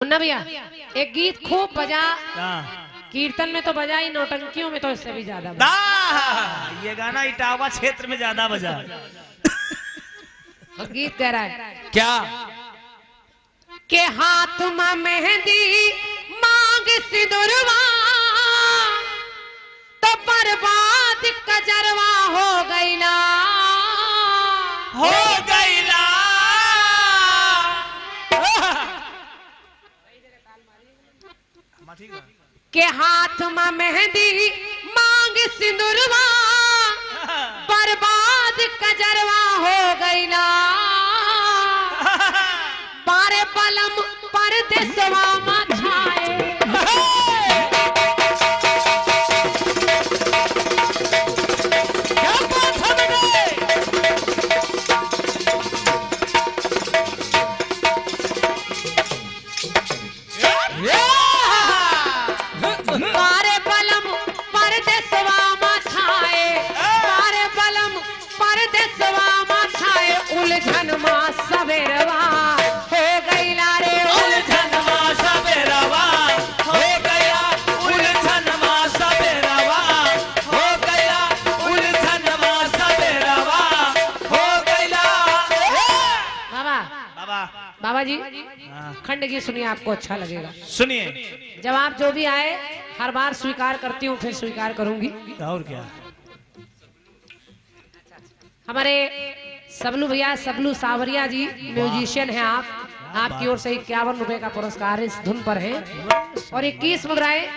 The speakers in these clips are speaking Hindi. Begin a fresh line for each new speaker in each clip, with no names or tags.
मुन्ना भैया एक गीत खूब बजा। कीर्तन में तो बजा ही, नौटंकियों में तो इससे भी ज्यादा बजा।
ये गाना इटावा क्षेत्र में ज्यादा बजा।
और गीत कह रहा है
क्या
के हाथ में मेहंदी मांग सिंदूरवा तो बर्बाद कजरवा हो गईला
हो गईला।
के हाथ में मेहंदी मांग सिंदूरवा बर्बाद कजरवा हो गईला पारे पलम पर देसवा में छाए। उलझन मां सवेरवा हो गईला रे
उलझन मां सवेरवा हो गया। उलझन मां सवेरवा हो गया। उलझन मां सवेरवा हो गया।
बाबा
बाबा
बाबा जी खंड गीत सुनिए, आपको अच्छा लगेगा।
सुनिए।
जब आप जो भी आए हर बार स्वीकार करती हूँ, फिर स्वीकार करूंगी।
और क्या
हमारे सबलू भैया, सबलू सावरिया जी म्यूजिशियन हैं आप, आपकी ओर से 51 रुपए का पुरस्कार इस धुन पर है। और 21 मुद्राएं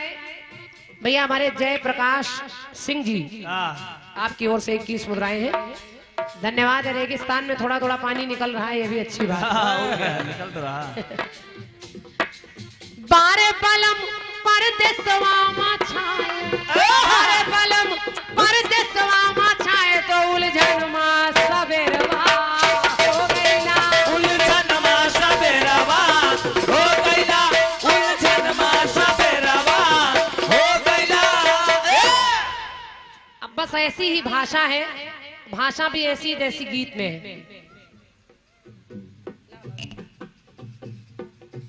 भैया हमारे जय प्रकाश सिंह जी, आपकी ओर से 21 मुद्राएं हैं। धन्यवाद। रेगिस्तान में थोड़ा थोड़ा पानी निकल रहा है, ये भी अच्छी बात है।
निकल तो रहा।
बारे पलम परदेसवा मा छाए, बारे पलम परदेसवा मा छाए तो उलझन मा सवेरवा हो गईला।
उलझन मां सवेरवा हो गईला। उलझन मां सवेरवा हो गईला।
अब बस ऐसी ही भाषा है, भाषा भी ऐसी जैसी गीत में है।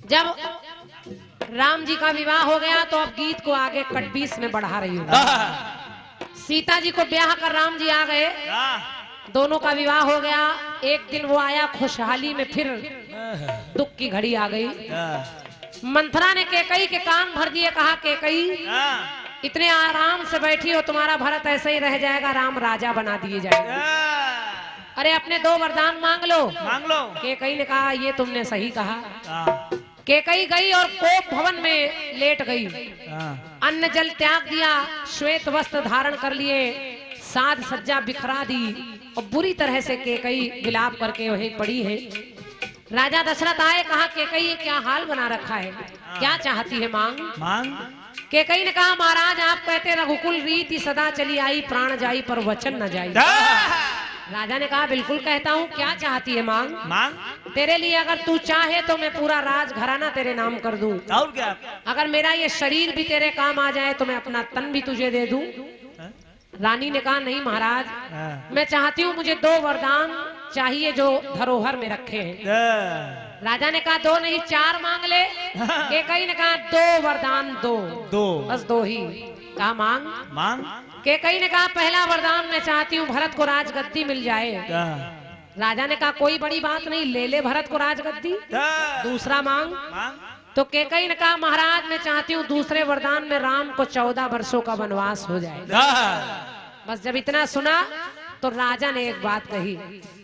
जब राम जी का विवाह हो गया तो अब गीत को आगे कटबीस में बढ़ा रही हूँ। सीता जी को ब्याह कर राम जी आ गए, दोनों का विवाह हो गया। एक दिन वो आया खुशहाली में, फिर दुख की घड़ी आ गई। मंथरा ने केकई के कान भर दिए, कहा केकई इतने आराम से बैठी हो, तुम्हारा भरत ऐसे ही रह जाएगा, राम राजा बना दिए जाएंगे। अरे अपने 2 वरदान मांग लो।
मांग लो।
केकई ने कहा ये तुमने सही कहा। केकई गई और कोप भवन में लेट गई, अन्न जल त्याग दिया, श्वेत वस्त्र धारण कर लिए, साज सज्जा बिखरा दी और बुरी तरह से केकई विलाप करके वहीं पड़ी है। राजा दशरथ आए, कहा केकई क्या हाल बना रखा है, क्या चाहती है मांग।
मांग
केकई ने कहा महाराज आप कहते रघुकुल रीति सदा चली आई, प्राण जाई पर वचन न जाई। राजा ने कहा बिल्कुल कहता हूँ, क्या चाहती है मांग।
मांग
तेरे लिए अगर तू चाहे तो मैं पूरा राज घराना तेरे नाम कर दूं।
और क्या।
अगर मेरा ये शरीर भी तेरे काम आ जाए तो मैं अपना तन भी तुझे दे दूं। रानी ने कहा नहीं महाराज, मैं चाहती हूँ मुझे 2 वरदान चाहिए जो धरोहर में रखे हैं। राजा ने कहा 2 नहीं 4 मांग ले। केकई ने कहा 2 वरदान दो, बस 2 ही। कहा मांग।
मांग
केकई ने कहा पहला वरदान मैं चाहती हूँ भरत को राजगद्दी मिल जाए। राजा ने कहा कोई बड़ी बात नहीं, ले ले भरत को राजगद्दी। दूसरा मांग। तो केकई ने कहा महाराज मैं चाहती हूँ दूसरे वरदान में राम को 14 वर्षों का वनवास हो जाए। बस जब इतना सुना तो राजा ने एक बात कही।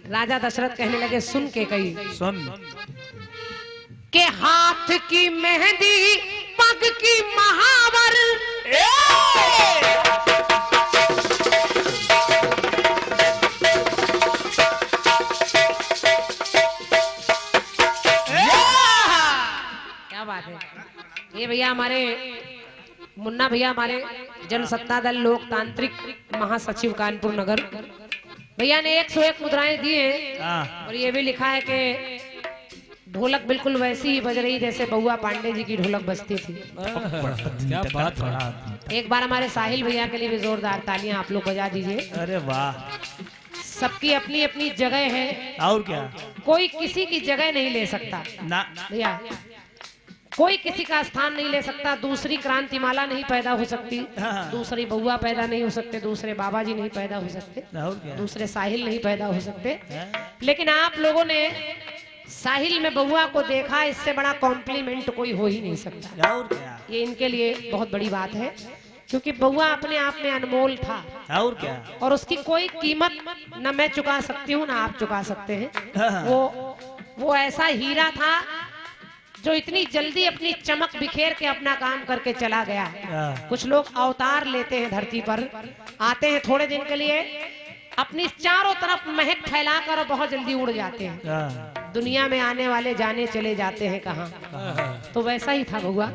राजा दशरथ कहने लगे सुन केकई
सुन
के हाथ की मेहंदी पग की महावर, क्या बात है। ये भैया हमारे मुन्ना भैया, हमारे जनसत्ता दल लोकतांत्रिक महासचिव कानपुर नगर, भैया ने 101 मुद्राएं दी हैं। और ये भी लिखा है कि ढोलक बिल्कुल वैसी ही बज रही जैसे बउआ पांडे जी की ढोलक बजती थी।
क्या बात है।
एक बार हमारे साहिल भैया के लिए भी जोरदार तालियां आप लोग बजा दीजिए।
अरे वाह।
सबकी अपनी अपनी जगह है
और क्या,
कोई किसी की जगह नहीं ले सकता
ना
भैया। कोई किसी का स्थान नहीं ले सकता। दूसरी क्रांतिमाला नहीं पैदा हो सकती,
हाँ।
दूसरी बउआ पैदा नहीं हो सकते, दूसरे बाबा जी नहीं पैदा हो सकते,
और क्या?
दूसरे साहिल नहीं पैदा हो सकते।
हाँ।
लेकिन आप लोगों ने साहिल में बउआ को देखा, इससे बड़ा कॉम्प्लीमेंट कोई हो ही नहीं सकता।
और क्या?
ये इनके लिए बहुत बड़ी बात है, क्योंकि बउआ अपने आप में अनमोल था
और क्या?
और उसकी कोई कीमत न मैं चुका सकती हूँ ना आप चुका सकते हैं।
हाँ।
वो ऐसा हीरा था जो इतनी जल्दी अपनी चमक बिखेर के अपना काम करके चला गया।
हाँ।
कुछ लोग अवतार लेते हैं धरती पर, आते हैं थोड़े दिन के लिए, अपनी चारों तरफ महक फैलाकर और बहुत जल्दी उड़ जाते हैं।
हाँ।
दुनिया में आने वाले जाने चले जाते हैं कहाँ। तो वैसा ही था बउआ।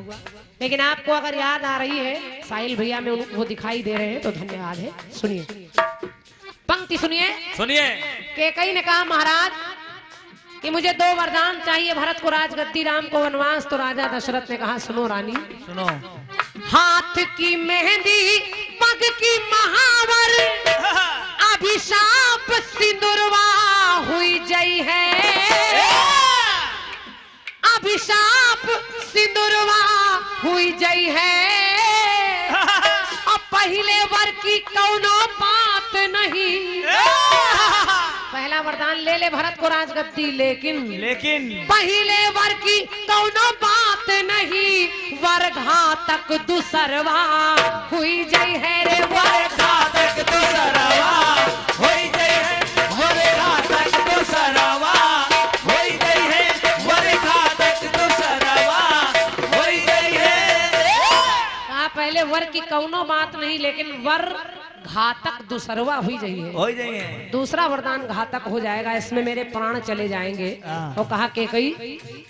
लेकिन आपको अगर याद आ रही है, साहिल भैया में वो दिखाई दे रहे हैं, तो धन्यवाद है। सुनिए पंक्ति, सुनिए। कैकई ने कहा महाराज कि मुझे 2 वरदान चाहिए, भरत को राजगद्दी, राम को वनवास। तो राजा दशरथ ने कहा सुनो रानी,
सुनो।
हाथ की मेहंदी, पग की महावर, अभिशाप सिंदूरवा हुई जई है, अभिशाप सिंदूरवा हुई जई है, अब पहले वर की कौनो बात नहीं। पहला वरदान ले ले भरत को राजगद्दी, लेकिन पहले वर की कौनो बात नहीं, वर घातक दुसरवा हुई जई है रे, वर घातक दुसरवा
होई गई है वर घातक दुसरवा, होई गई है वर घातक दुसरवा, होई गई है।
कहा पहले वर की कौनो बात नहीं, लेकिन वर घातक दुसरवा हुई जाइए।
हो जाइए।
दूसरा वरदान घातक हो जाएगा, इसमें मेरे प्राण चले जाएंगे।
हाँ।
तो कहा के कई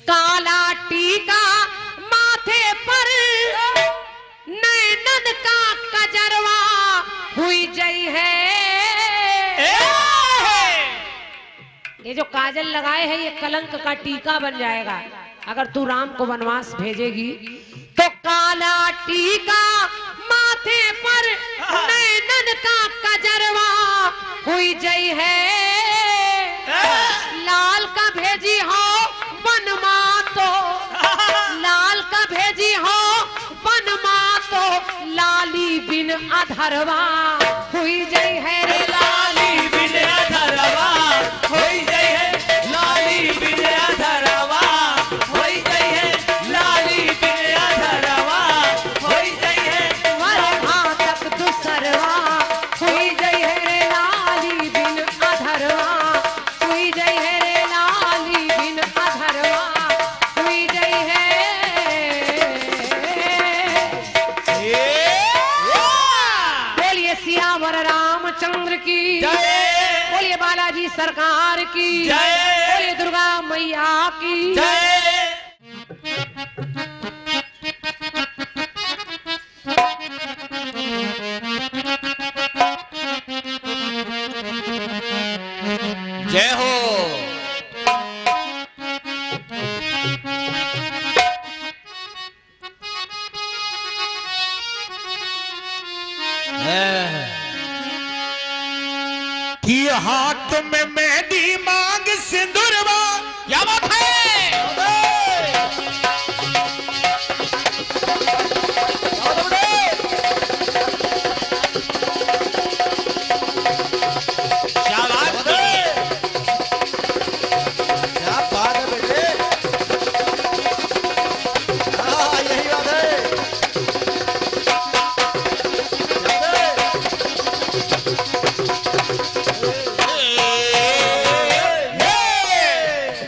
काला टीका माथे पर, नैनन का कजरवा हुई जई है। ये जो काजल लगाए हैं, ये कलंक का टीका बन जाएगा अगर तू राम को वनवास भेजेगी। तो काला टीका माथे पर, नैनन का कजरवा हुई जई है, लाल का भेजी हो वनमा तो, लाल का भेजी हो वनमा तो, लाली बिन अधरवा हुई जई है रे,
लाली बिन अधरवा होई गई है, लाली बिन अधरवा होई गई है, लाली बिन अधरवा होई गई है।
वर घातक दुसरवा हुई जई है रे, लाली बिन अधरवा हुई जई है रे, लाली बिन अधरवा हुई जई है। बोलिए सियावर रामचंद्र की
जय।
बोलिए बालाजी सरकार की
जय।
बोलिए दुर्गा मैया की
जय। जय हो।
कि हाथ में मेहंदी मांग सिंदूरवा,
क्या बात है? क्या बात है?
क्या बात है बेटे, हाँ यही बात है।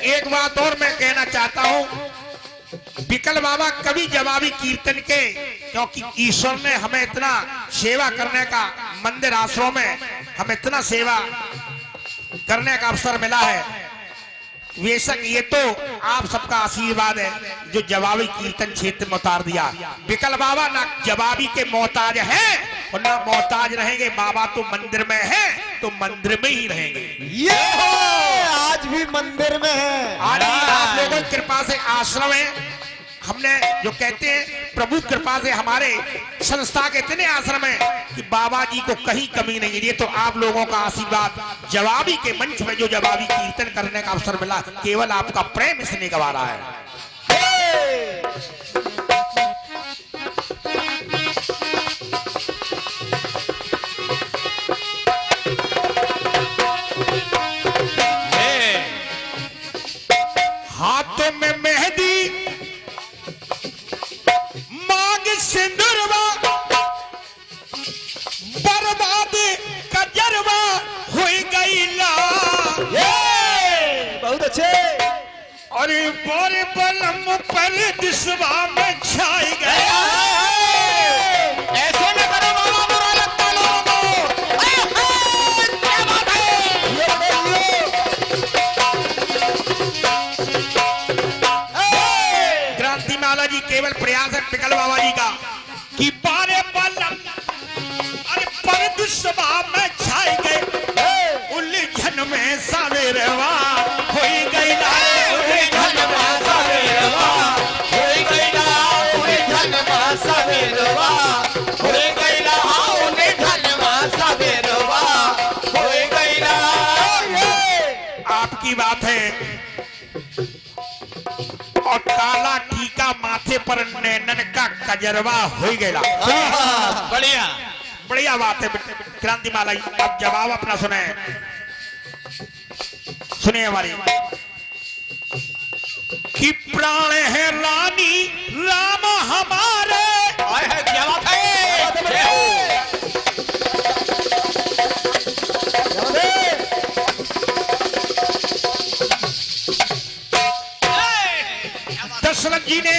एक बात और मैं कहना चाहता हूँ, विकल बाबा कवि जवाबी कीर्तन के, क्योंकि ईश्वर ने हमें इतना सेवा करने का, मंदिर आश्रम में हमें इतना सेवा करने का अवसर मिला है। बेशक ये तो आप सबका आशीर्वाद है जो जवाबी कीर्तन क्षेत्र में उतार दिया। विकल बाबा ना जवाबी के मोहताज है और ना मोहताज रहेंगे। बाबा तो मंदिर में है तो मंदिर में ही रहेंगे।
ये आज भी मंदिर में है।
आज भी आप लोगों की कृपा से आश्रम है। हमने जो कहते हैं प्रभु कृपा से हमारे संस्था के इतने आश्रम है कि बाबा जी को कहीं कमी नहीं है। ये तो आप लोगों का आशीर्वाद, जवाबी के मंच में जो जवाबी कीर्तन करने का अवसर मिला, केवल आपका प्रेम इसने गवा रहा है। अरे बोरे बलम पर दिसवा में छाई गया।
ऐसे में करो बाबा, बुरा लगता लोगों को। क्या बात है?
क्रांति माला जी केवल प्रयास है पिकल बाबा जी का कि बारे बलम अरे पर दिसवा में छाई गए, उलझन में सवेरवा होई गई ना,
उलझन में सवेरवा होई गई ना, उलझन में सवेरवा होई गई ना, उलझन में सवेरवा होई गई ना।
आपकी बात है। और काला टीका माथे पर नैनन का कजरवा हो गया।
बढ़िया
बढ़िया बात है क्रांति माला जी। अब जवाब अपना सुने, सुनिए हमारी कि प्राण है रानी राम हमारे।
क्या बात है?
दशरथ जी ने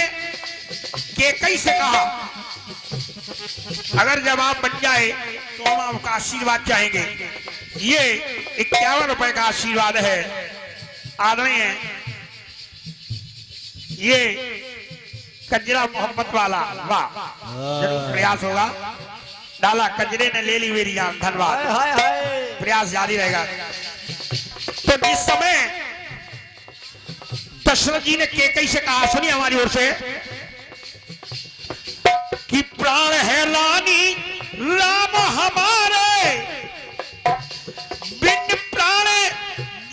केकई से कहा अगर जवाब बन जाए तो हम आपका आशीर्वाद चाहेंगे। ये 51 रुपए का आशीर्वाद है आदरणीय। ये कजरा मोहब्बत वाला, वाह जरूर प्रयास होगा। डाला कजरे ने ले ली मेरी जान, धन्यवाद। प्रयास जारी रहेगा। तो जिस समय दशरथ जी ने केकई से कहा, सुनिए हमारी ओर से कि प्राण है रानी राम हमारे, बिन प्राण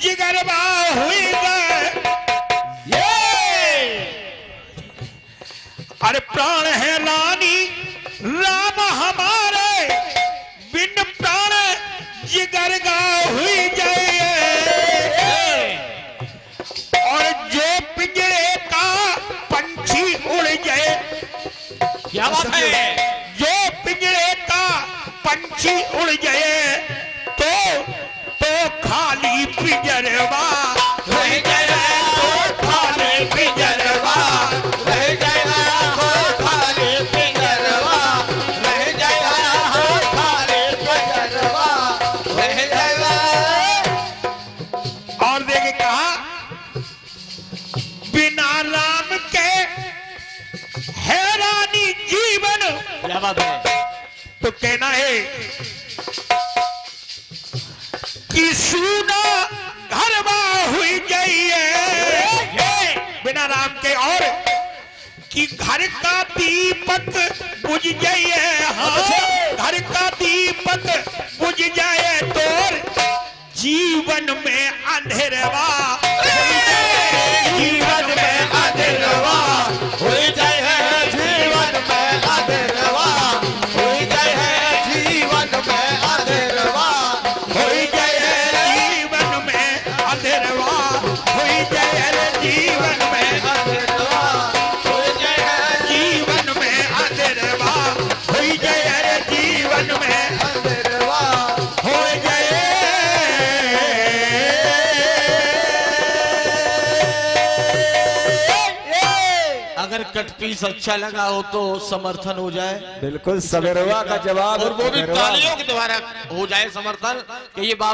जिगरबा हुई गए। अरे प्राण है रानी राम हमारे, बिन प्राण जिगरगा हुई जाए। और जो पिंजरे का पंछी उड़ जाए,
क्या बात है?
जो पिंजरे का पंछी उड़ जाए तो खाली पिंजरवा
रह जाएगा, तो खाली पिंजरवा रह जाएगा, तो खाली पिंजरवा रह जाएगा, तो खाली पिंजरवा रह जाएगा।
और देखे कहा बिना राम के हैरानी जीवन।
क्या बात है?
तो कहना है कि सूना घरवा हुई जाइए बिना राम के, और कि घर का दीपक बुझ जाइए। हाँ घर का दीपक बुझ जाए तो जीवन में अंधेरवा,
जीवन में अंधेरवा हो जाए, जीवन में अंधेरवा हो जाए, जीवन में अंधेरवा
हो जाए जीवन में अंधेरवा, हो जाए जीवन में
अंधेरवा हो जाए,
जीवन में अंधेरवा, हो जाए जीवन में
अंधेरवा
हो जाए।
अगर कट पीस अच्छा लगा हो तो समर्थन हो जाए,
बिल्कुल सवेरवा का जवाब,
और वो भी तालियों के द्वारा हो जाए समर्थन कि ये बाबा